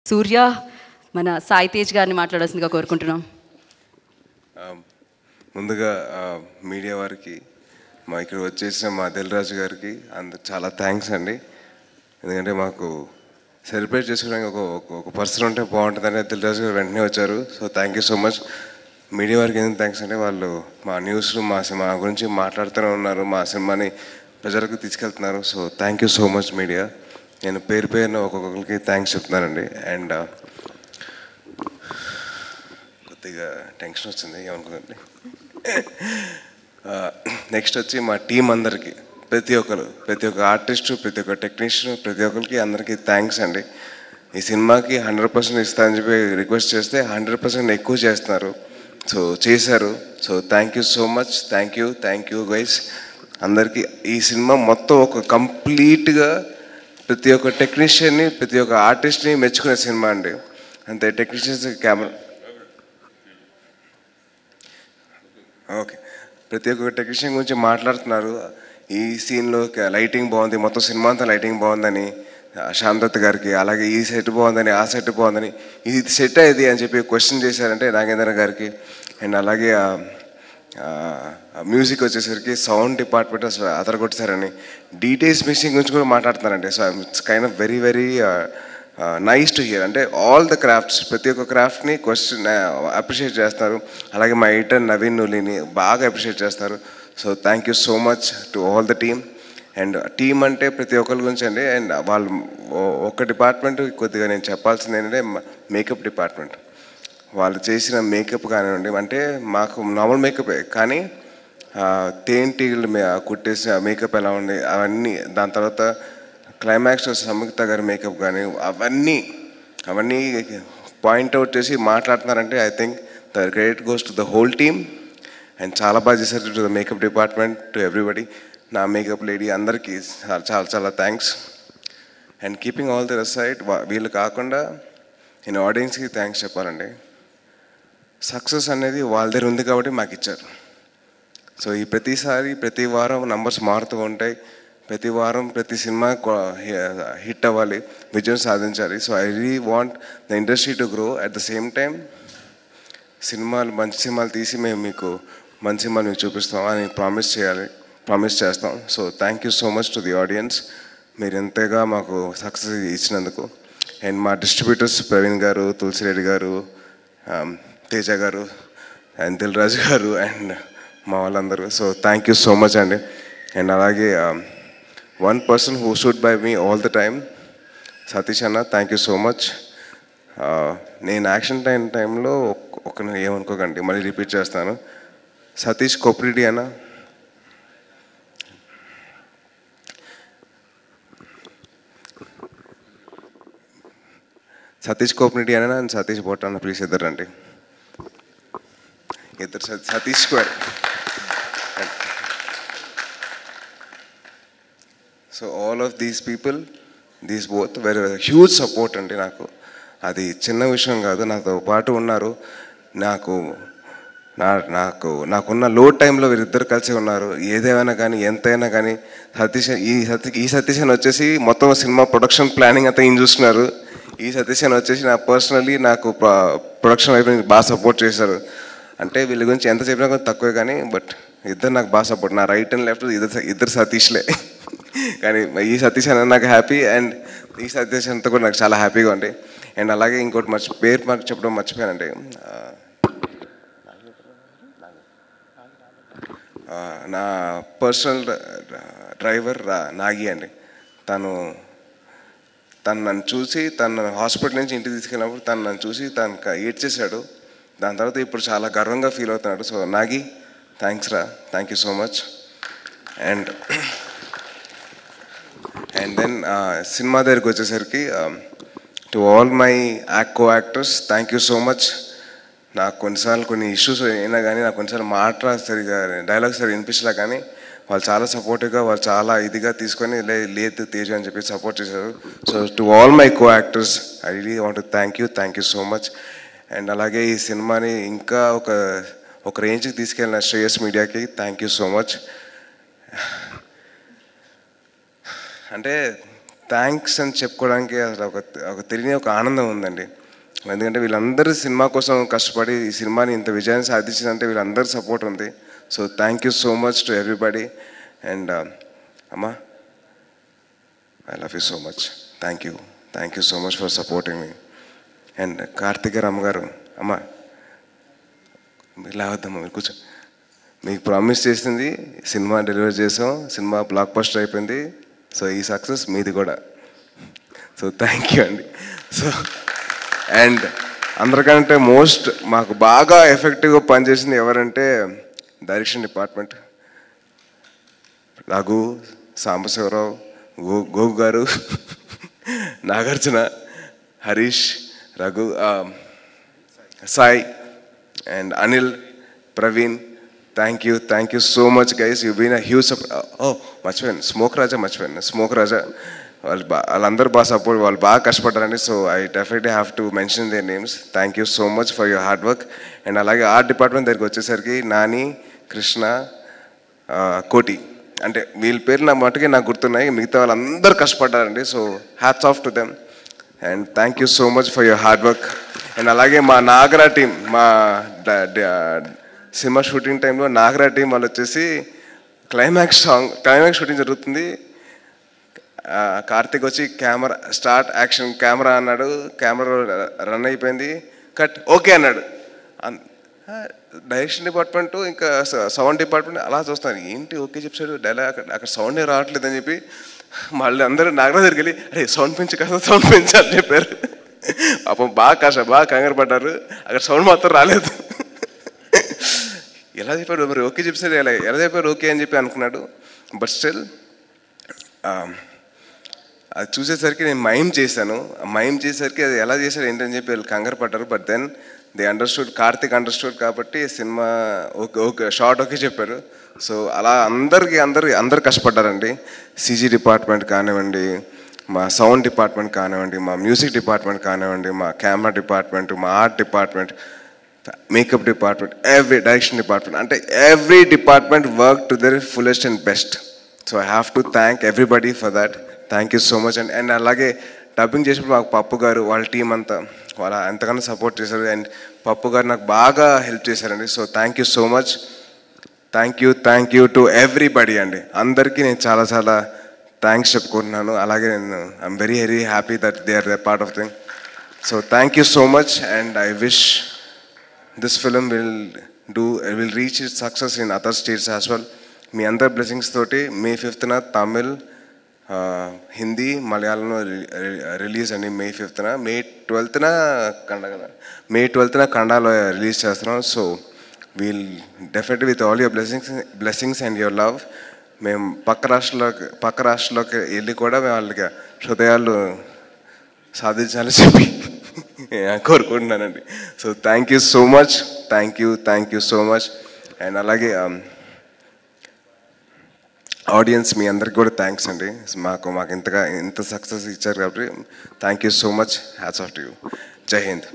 సూర్య మన సాయి తేజ్ గారిని మాట్లాడాల్సిందిగా కోరుకుంటున్నాం. ముందుగా మీడియా వారికి, మా ఇక్కడ వచ్చేసిన మా దిల్రాజు గారికి చాలా థ్యాంక్స్ అండి. ఎందుకంటే మాకు సెలబ్రేట్ చేసుకోవడానికి ఒక పర్సన్ ఉంటే బాగుంటుందని దిల్రాజు గారు వెంటనే వచ్చారు. So thank you so much. Media వారికి ఎందుకు థ్యాంక్స్ అంటే వాళ్ళు మా న్యూస్లు మా సినిమా గురించి మాట్లాడుతూనే ఉన్నారు, మా సినిమాని ప్రజలకు తీసుకెళ్తున్నారు. So thank you so much media. నేను పేరున ఒక్కొక్కరికి థ్యాంక్స్ చెప్తున్నానండి. అండ్ కొద్దిగా టెన్షన్ వచ్చింది, ఏమనుకోండి. నెక్స్ట్ వచ్చి మా టీం అందరికీ, ప్రతి ఒక్క ఆర్టిస్టు, ప్రతి ఒక్క టెక్నీషియన్, ప్రతి ఒక్కరికి అందరికీ థ్యాంక్స్ అండి. ఈ సినిమాకి 100% ఇస్తానని చెప్పి రిక్వెస్ట్ చేస్తే 100% ఎక్కువ చేస్తున్నారు. సో చేశారు. So thank you so much. Thank you guys అందరికీ. ఈ సినిమా మొత్తం ఒక కంప్లీట్గా ప్రతి ఒక్క టెక్నీషియన్ని, ప్రతి ఒక్క ఆర్టిస్ట్ని మెచ్చుకునే సినిమా అండి. అంతే. టెక్నీషియన్స్, కెమెరా, ఓకే, ప్రతి ఒక్క టెక్నీషియన్ గురించి మాట్లాడుతున్నారు. ఈ సీన్లో లైటింగ్ బాగుంది, మొత్తం సినిమా అంతా లైటింగ్ బాగుందని శ్యామ్ దత్ గారికి, అలాగే ఈ సెట్ బాగుందని, ఆ సెట్ బాగుందని, ఇది సెట్ ఇది అని చెప్పి క్వశ్చన్ చేశారంటే నాగేంద్ర గారికి. అండ్ అలాగే మ్యూజిక్ వచ్చేసరికి సౌండ్ డిపార్ట్మెంట్ అసలు అదరగొట్టారని, డీటెయిల్స్ మిక్సింగ్ గురించి కూడా మాట్లాడుతున్నారండి. So it's kind of very very nice to hear. అంటే ఆల్ ద క్రాఫ్ట్స్, ప్రతి ఒక్క క్రాఫ్ట్ని క్వశ్చన్ అప్రిషియేట్ చేస్తారు. అలాగే మా ఎడిటర్ నవీన్ నులిని బాగా అప్రిషియేట్ చేస్తారు. So thank you so much to all the team. And team అంటే ప్రతి ఒక్కరి గురించి అండి. అండ్ వాళ్ళు ఒక డిపార్ట్మెంట్ కొద్దిగా నేను చెప్పాల్సింది ఏంటంటే మేకప్ డిపార్ట్మెంట్. వాళ్ళు చేసిన మేకప్ కానివ్వండి, అంటే మాకు నార్మల్ మేకపే, కానీ తేనెటీగలు కుట్టేసిన మేకప్ ఎలా ఉంది అవన్నీ, దాని తర్వాత క్లైమాక్స్లో సంయుక్త గారి మేకప్ కానీ అవన్నీ పాయింట్అవుట్ చేసి మాట్లాడుతున్నారంటే I think the credit goes to the whole team. And చాలా బాగా చేశారు to the makeup department, to everybody. నా మేకప్ లేడీ అందరికీ చాలా చాలా thanks. And keeping all the aside, వీళ్ళు కాకుండా నేను ఆడియన్స్కి థ్యాంక్స్ చెప్పాలండి. సక్సెస్ అనేది వాళ్ళ దగ్గర ఉంది కాబట్టి మాకు ఇచ్చారు. సో ఈ ప్రతి వారం నంబర్స్ మారుతూ ఉంటాయి. ప్రతి వారం ప్రతి సినిమా హిట్ అవ్వాలి, విజయం సాధించాలి. So I really want the industry to grow. At the same time మంచి సినిమాలు తీసి మేము మీకు మంచి సినిమాలు మీకు చూపిస్తాం అని ప్రామిస్ చేస్తాం. So thank you so much to the audience, మీరు ఎంతగా మాకు సక్సెస్ ఇచ్చినందుకు. అండ్ మా డిస్ట్రిబ్యూటర్స్ ప్రవీణ్ గారు, తులసిరెడ్డి గారు, తేజ గారు, అండ్ దిల్రాజు గారు, అండ్ మా వాళ్ళందరూ. So thank you so much అండి. అండ్ అలాగే one person who stood by me all the time, Satish అన్న, థ్యాంక్ యూ సో మచ్. నేను యాక్షన్ టైంలో ఏమనుకోకండి, మళ్ళీ రిపీట్ చేస్తాను. సతీష్ కోప్రిడి అన్న, సతీష్ కోప్రిడి అన్న అండ్ సతీష్ బోట్ అన్న, ప్లీజ్ ఇద్దరు రండి. ఇద్దరు Satish square. So all of these people, these both very huge support అండి. నాకు అది చిన్న విషయం కాదు, నాతో పాటు ఉన్నారు. నాకున్న లో టైంలో వీరిద్దరు కలిసి ఉన్నారు. ఏదేమైనా కానీ, ఎంతైనా కానీ ఈ సతీష్ అని వచ్చేసి మొత్తం సినిమా ప్రొడక్షన్ ప్లానింగ్ అంతా ఈయన చూస్తున్నారు. ఈ సతీష్ అని వచ్చేసి నా పర్సనలీ నాకు ప్రొడక్షన్ వైపు బాగా సపోర్ట్ చేశారు. అంటే వీళ్ళ గురించి ఎంత చెప్పినా కొంచెం తక్కువే, కానీ బట్ ఇద్దరు నాకు బాగా సపోర్ట్. నా రైట్ అండ్ లెఫ్ట్ ఇద్దరు సతీష్లే. కానీ ఈ సతీష్ అని నాకు హ్యాపీ, అండ్ ఈ సతీష్ అంతా కూడా నాకు చాలా హ్యాపీగా ఉంది. అండ్ అలాగే ఇంకోటి పేరు మాకు చెప్పడం మర్చిపోయానండి. నా పర్సనల్ డ్రైవర్ నాగి అండి. తను నన్ను చూసి, తను హాస్పిటల్ నుంచి ఇంటికి తీసుకెళ్ళినప్పుడు తను నన్ను చూసి తను ఏడ్చేశాడు. దాని తర్వాత ఇప్పుడు చాలా గర్వంగా ఫీల్ అవుతున్నాడు. సో నాగి, థ్యాంక్స్ రా, thank you so much. And then cinema దగ్గరికి వచ్చేసరికి to all my co-actors, thank you so much. నాకు కొన్నిసార్లు కొన్ని ఇష్యూస్ అయినా కానీ, నాకు కొన్నిసార్లు మాట సరిగా డైలాగ్స్ సరిగా వినిపించలే, కానీ వాళ్ళు చాలా సపోర్టివ్గా, వాళ్ళు చాలా ఇదిగా తీసుకొని లేదు తేజు అని చెప్పి సపోర్ట్ చేశారు. So to all my co-actors I really want to thank you so much. And అలాగే ఈ సినిమాని ఇంకా ఒక రేంజ్కి తీసుకెళ్ళిన శ్రేయస్ మీడియాకి థ్యాంక్ యూ సో మచ్. అంటే థ్యాంక్స్ అని చెప్పుకోవడానికి అసలు ఒక తెలియని ఒక ఆనందం ఉందండి. ఎందుకంటే వీళ్ళందరూ సినిమా కోసం కష్టపడి ఈ సినిమాని ఇంత విజయాన్ని సాధించిందంటే వీళ్ళందరూ సపోర్ట్ ఉంది. So thank you so much to everybody. And అమ్మా, I love you so much. Thank you so much for supporting me. And Karthik garu, అమ్మగారు, అమ్మ ఇలా వద్దమ్మా, మీరు కూర్చో. మీకు ప్రామిస్ చేసింది సినిమా డెలివరీ చేసాం, సినిమా బ్లాక్ బస్టర్ అయిపోయింది. సో ఈ సక్సెస్ మీది కూడా. సో థ్యాంక్ యూ అండి. సో అండ్ అందరికంటే మోస్ట్ మాకు బాగా ఎఫెక్టివ్గా పనిచేసింది ఎవరంటే direction department. Raghu, Sambasivarao, Gogu garu, Nagarjuna, Harish, Raghu, Sai and Anil, Praveen. Thank you so much guys. You been a huge మర్చిపోయాను, స్మోక్ రాజా వాళ్ళందరూ బాగా సపోర్ట్, వాళ్ళు బాగా కష్టపడ్డారండి. So I definitely have to mention their names. Thank you so much for your hard work. And అలాగే art department దగ్గరికి వచ్చేసరికి నాని, కృష్ణ, కోటి, అంటే వీళ్ళ పేరు నా మటుకే నాకు గుర్తున్నాయి. మిగతా వాళ్ళందరూ కష్టపడ్డారండి. So hats off to them. And thank you so much for your hard work. And అలాగే మా నాగరా టీం, మా సినిమా షూటింగ్ టైంలో నాగరా టీం వాళ్ళు వచ్చేసి క్లైమాక్స్ షూటింగ్ జరుగుతుంది. కార్తిక్ వచ్చి కెమెరా స్టార్ట్ యాక్షన్ కెమెరా అన్నాడు, కెమెరా రన్ అయిపోయింది, కట్ ఓకే అన్నాడు. డైరెక్షన్ డిపార్ట్మెంట్ ఇంకా సౌండ్ డిపార్ట్మెంట్ అలా చూస్తాను, ఏంటి ఓకే చెప్పాడు డైలాగ్, అక్కడ సౌండే రావట్లేదు అని చెప్పి మళ్ళీ అందరూ నాగరా దగ్గరికి వెళ్ళి అరే సౌండ్ పెంచి కదా, సౌండ్ పెంచాలని చెప్పారు. పాపం బాగా కంగారు పడ్డారు, అక్కడ సౌండ్ మాత్రం రాలేదు. ఎలా చెప్పాడు మరి, ఓకే చెప్పారు, ఎలా చెప్పారు ఓకే అని చెప్పి అనుకున్నాడు. బట్ స్టిల్ అది చూసేసరికి నేను మైమ్ చేశాను. మైమ్ చేసేసరికి అది ఎలా చేశారు ఏంటని చెప్పి వాళ్ళు కంగారు పడ్డారు. But then they understood, Karthik understood కాబట్టి సినిమా ఓకే షార్ట్ ఓకే చెప్పారు. సో అలా అందరు కష్టపడ్డారండి. సీజీ డిపార్ట్మెంట్ కానివ్వండి, మా సౌండ్ డిపార్ట్మెంట్ కానివ్వండి, మా మ్యూజిక్ డిపార్ట్మెంట్ కానివ్వండి, మా కెమెరా డిపార్ట్మెంట్, మా art department, makeup department, direction department, అంటే every department work to their fullest and best. So I have to thank everybody for that. Thank you so much. And అలాగే dubbing చేసినప్పుడు మాకు పప్పు గారు, వాళ్ళ టీం అంతా వాళ్ళ ఎంతగానో సపోర్ట్ చేశారు. అండ్ పప్పు గారు నాకు బాగా హెల్ప్ చేశారండి. So thank you so much. Thank you to everybody అండి. అందరికీ నేను చాలా థ్యాంక్స్ చెప్పుకుంటున్నాను. అలాగే నేను I'm very happy that they are the part of thing. So thank you so much. And I wish this film will reach it success in other states as well. మీ అందరి blessings తోటి May 5th Tamil, Hindi, మలయాళంలో release అండి. May 5th, May 12th May 12th కన్నడలో release చేస్తున్నాం. So we'll definitely with all your blessings and your love మేము పక్క రాష్ట్రంలోకి వెళ్ళి కూడా మేము వాళ్ళకి హృదయాలు సాధించాలని చెప్పి కోరుకుంటున్నానండి. So thank you so much. Thank you so much. And అలాగే ఆడియన్స్ మీ అందరికి కూడా థ్యాంక్స్ అండి. మాకు ఇంత సక్సెస్ ఇచ్చారు కాబట్టి thank you so much. Hats off to you. జై హింద్.